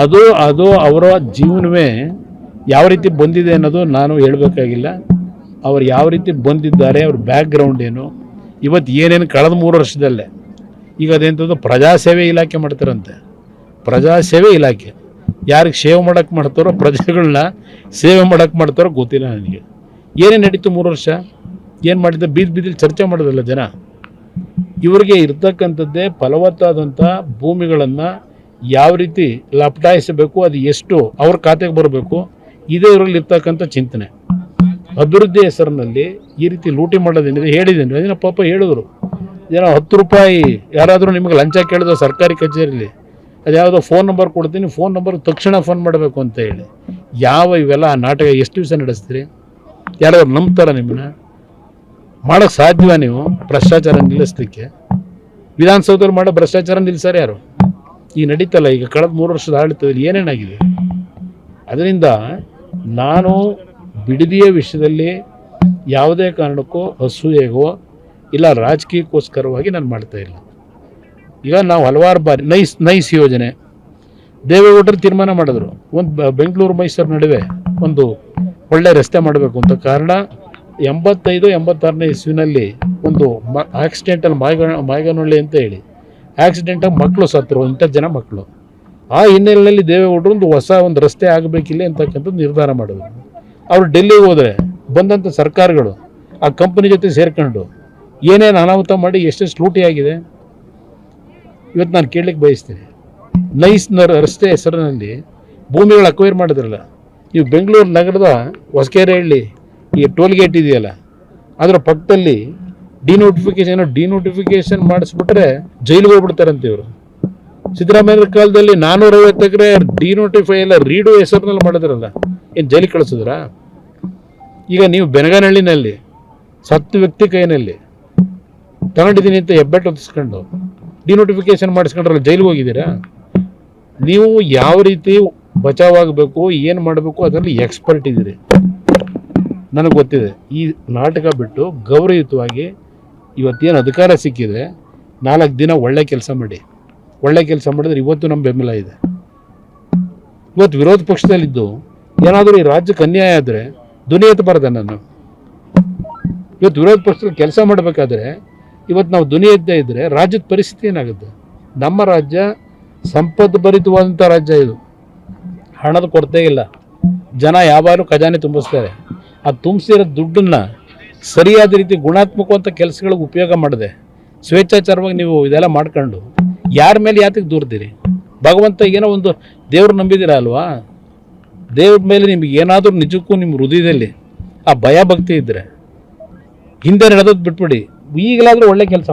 ಅದು ಅವರ ಜೀವನವೇ ಯಾವ ರೀತಿ ಬಂದಿದೆ ಅನ್ನೋದು ನಾನು ಹೇಳಬೇಕಾಗಿಲ್ಲ. ಅವ್ರು ಯಾವ ರೀತಿ ಬಂದಿದ್ದಾರೆ, ಅವ್ರ ಬ್ಯಾಕ್ಗ್ರೌಂಡ್ ಏನು, ಇವತ್ತು ಏನೇನು ಕಳೆದ 3 ವರ್ಷದಲ್ಲೇ ಈಗ ಅದೆಂಥದ್ದು ಪ್ರಜಾಸೇವೆ ಇಲಾಖೆ ಮಾಡ್ತಾರಂತೆ. ಪ್ರಜಾಸೇವೆ ಇಲಾಖೆ ಯಾರಿಗೆ ಸೇವೆ ಮಾಡೋಕ್ಕೆ ಮಾಡ್ತಾರೋ, ಪ್ರಜೆಗಳನ್ನ ಸೇವೆ ಮಾಡೋಕ್ಕೆ ಮಾಡ್ತಾರೋ ಗೊತ್ತಿಲ್ಲ ನನಗೆ. ಏನೇನು ನಡೀತು 3 ವರ್ಷ, ಏನು ಮಾಡಿದ್ದೆ, ಬೀದಿಲಿ ಚರ್ಚೆ ಮಾಡೋದಿಲ್ಲ ಜನ. ಇವರಿಗೆ ಇರ್ತಕ್ಕಂಥದ್ದೇ ಫಲವತ್ತಾದಂಥ ಭೂಮಿಗಳನ್ನು ಯಾವ ರೀತಿ ಲಪಟಾಯಿಸಬೇಕು, ಅದು ಎಷ್ಟು ಅವ್ರ ಖಾತೆಗೆ ಬರಬೇಕು, ಇದೇ ಇವರಲ್ಲಿ ಇರ್ತಕ್ಕಂಥ ಚಿಂತನೆ. ಅಭಿವೃದ್ಧಿ ಹೆಸರಿನಲ್ಲಿ ಈ ರೀತಿ ಲೂಟಿ ಮಾಡೋದೇನಿದೆ ಹೇಳಿದ್ದೀನಿ. ಅದನ್ನ ಪಾಪ ಹೇಳಿದ್ರು, ಏನೋ 10 ರೂಪಾಯಿ ಯಾರಾದರೂ ನಿಮಗೆ ಲಂಚ ಕೇಳಿದ್ರು ಸರ್ಕಾರಿ ಕಚೇರಿಯಲ್ಲಿ, ಅದು ಯಾವುದೋ ಫೋನ್ ನಂಬರ್ ಕೊಡ್ತೀನಿ, ಫೋನ್ ನಂಬರ್ ತಕ್ಷಣ ಫೋನ್ ಮಾಡಬೇಕು ಅಂತ ಹೇಳಿ. ಇವೆಲ್ಲ ನಾಟಕ ಎಷ್ಟು ದಿವಸ ನಡೆಸ್ತೀರಿ? ಯಾರಾದ್ರು ನಂಬ್ತಾರ ನಿಮ್ಮನ್ನ? ಮಾಡೋಕ್ಕೆ ಸಾಧ್ಯವ ನೀವು ಭ್ರಷ್ಟಾಚಾರ ನಿಲ್ಲಿಸಲಿಕ್ಕೆ? ವಿಧಾನಸೌಧದಲ್ಲಿ ಮಾಡೋ ಭ್ರಷ್ಟಾಚಾರ ನಿಲ್ಲಿಸಾರ ಯಾರು? ಈಗ ನಡೀತಲ್ಲ, ಈಗ ಕಳೆದ 3 ವರ್ಷದ ಆಡಳಿತದಲ್ಲಿ ಏನೇನಾಗಿದೆ. ಅದರಿಂದ ನಾನು ಬಿಡದಿಯ ವಿಷಯದಲ್ಲಿ ಯಾವುದೇ ಕಾರಣಕ್ಕೂ ಅಸೂಯೆಗೋ ಇಲ್ಲ ರಾಜಕೀಯಕ್ಕೋಸ್ಕರವಾಗಿ ನಾನು ಮಾಡ್ತಾಯಿಲ್ಲ. ಈಗ ನಾವು ಹಲವಾರು ಬಾರಿ ನೈಸ್ ಯೋಜನೆ ದೇವೇಗೌಡರು ತೀರ್ಮಾನ ಮಾಡಿದ್ರು, ಒಂದು ಬೆಂಗಳೂರು ಮೈಸೂರು ನಡುವೆ ಒಂದು ಒಳ್ಳೆ ರಸ್ತೆ ಮಾಡಬೇಕು ಅಂತ. ಕಾರಣ 85-86ನೇ ಇಸ್ವಿನಲ್ಲಿ ಒಂದು ಆಕ್ಸಿಡೆಂಟಲ್ಲಿ ಮಾಯಗನಹಳ್ಳಿ ಅಂತ ಹೇಳಿ ಆಕ್ಸಿಡೆಂಟಾಗಿ ಮಕ್ಕಳು ಸತ್ತರು, 8 ಜನ ಮಕ್ಕಳು. ಆ ಹಿನ್ನೆಲೆಯಲ್ಲಿ ದೇವೇಗೌಡರು ಒಂದು ರಸ್ತೆ ಆಗಬೇಕಿಲ್ಲ ಅಂತಕ್ಕಂಥದ್ದು ನಿರ್ಧಾರ ಮಾಡಿದ್ರು. ಅವರು ಡೆಲ್ಲಿಗೆ ಹೋದರೆ ಬಂದಂಥ ಸರ್ಕಾರಗಳು ಆ ಕಂಪನಿ ಜೊತೆ ಸೇರ್ಕೊಂಡು ಏನೇನು ಅನಾಹುತ ಮಾಡಿ ಎಷ್ಟೆಷ್ಟು ಲೂಟಿ ಆಗಿದೆ ಇವತ್ತು ನಾನು ಕೇಳಲಿಕ್ಕೆ ಬಯಸ್ತೀನಿ. ನೈಸ್ ರಸ್ತೆ ಹೆಸರಿನಲ್ಲಿ ಭೂಮಿಗಳು ಅಕ್ವೈರ್ ಮಾಡಿದ್ರಲ್ಲ, ನೀವು ಬೆಂಗಳೂರು ನಗರದ ಹೊಸಕೆರೆಹಳ್ಳಿ ಈ ಟೋಲ್ ಗೇಟ್ ಇದೆಯಲ್ಲ, ಅದರ ಪಕ್ಕದಲ್ಲಿ ಡಿನೋಟಿಫಿಕೇಶನ್ ಮಾಡಿಸ್ಬಿಟ್ರೆ ಜೈಲಿಗೆ ಹೋಗ್ಬಿಡ್ತಾರಂತೆ ಇವರು. ಸಿದ್ದರಾಮಯ್ಯ ಕಾಲದಲ್ಲಿ 450 ಎಕರೆ ಡಿನೋಟಿಫೈ ಎಲ್ಲ ರೀಡು ಹೆಸರಿನಲ್ಲಿ ಮಾಡಿದ್ರಲ್ಲ, ಏನು ಜೈಲಿಗೆ ಕಳಿಸಿದ್ರಾ? ಈಗ ನೀವು ಬೆನಗನಹಳ್ಳಿನಲ್ಲಿ ಸತ್ತು ವ್ಯಕ್ತಿ ಕೈನಲ್ಲಿ ತಗೊಂಡಿದ್ದೀನಿ ಅಂತ ಹೆಬ್ಬೆಟ್ಟು ಹೊತ್ತಿಸ್ಕೊಂಡು ಡಿನೋಟಿಫಿಕೇಶನ್ ಮಾಡಿಸ್ಕೊಂಡ್ರಲ್ಲ, ಜೈಲಿಗೆ ಹೋಗಿದ್ದೀರಾ? ನೀವು ಯಾವ ರೀತಿ ಬಚಾವಾಗಬೇಕು, ಏನು ಮಾಡಬೇಕು ಅದರಲ್ಲಿ ಎಕ್ಸ್ಪರ್ಟ್ ಇದ್ದೀರಿ, ನನಗೆ ಗೊತ್ತಿದೆ. ಈ ನಾಟಕ ಬಿಟ್ಟು ಗೌರವಯುತವಾಗಿ ಇವತ್ತೇನು ಅಧಿಕಾರ ಸಿಕ್ಕಿದೆ 4 ದಿನ ಒಳ್ಳೆ ಕೆಲಸ ಮಾಡಿದ್ರೆ ಇವತ್ತು ನಮ್ಮ ಬೆಂಬಲ ಇದೆ. ಇವತ್ತು ವಿರೋಧ ಪಕ್ಷದಲ್ಲಿದ್ದು ಏನಾದರೂ ಈ ರಾಜ್ಯಕ್ಕೆ ಅನ್ಯಾಯ ಆದರೆ ಧ್ವನಿ ಎತ್ತಬಾರ್ದ ನಾನು? ಇವತ್ತು ವಿರೋಧ ಪಕ್ಷದಲ್ಲಿ ಕೆಲಸ ಮಾಡಬೇಕಾದ್ರೆ ಇವತ್ತು ನಾವು ಧ್ವನಿ ಎತ್ತದೇ ಇದ್ದರೆ ರಾಜ್ಯದ ಪರಿಸ್ಥಿತಿ ಏನಾಗುತ್ತೆ? ನಮ್ಮ ರಾಜ್ಯ ಸಂಪದ್ಭರಿತವಾದಂಥ ರಾಜ್ಯ ಇದು. ಹಣದ ಕೊರತೆ ಇಲ್ಲ, ಜನ ಯಾವಾಗಲೂ ಖಜಾನೆ ತುಂಬಿಸ್ತಾರೆ. ಆ ತುಂಬಿಸಿರೋ ದುಡ್ಡನ್ನು ಸರಿಯಾದ ರೀತಿ ಗುಣಾತ್ಮಕವಂಥ ಕೆಲಸಗಳಿಗೆ ಉಪಯೋಗ ಮಾಡದೆ ಸ್ವೇಚ್ಛಾಚಾರವಾಗಿ ನೀವು ಇದೆಲ್ಲ ಮಾಡ್ಕೊಂಡು ಯಾರ ಮೇಲೆ ಯಾತಕ್ಕೆ ದೂರ್ತೀರಿ? ಭಗವಂತ ಏನೋ ಒಂದು ದೇವ್ರು ನಂಬಿದ್ದೀರಾ ಅಲ್ವಾ? ದೇವ್ರ ಮೇಲೆ ನಿಮ್ಗೆ ಏನಾದರೂ ನಿಜಕ್ಕೂ ನಿಮ್ಮ ಹೃದಯದಲ್ಲಿ ಆ ಭಯ ಭಕ್ತಿ ಇದ್ದರೆ ಹಿಂದೆ ನಡೆದದ್ದು ಬಿಟ್ಬಿಡಿ, ಈಗಲಾದರೂ ಒಳ್ಳೆ ಕೆಲಸ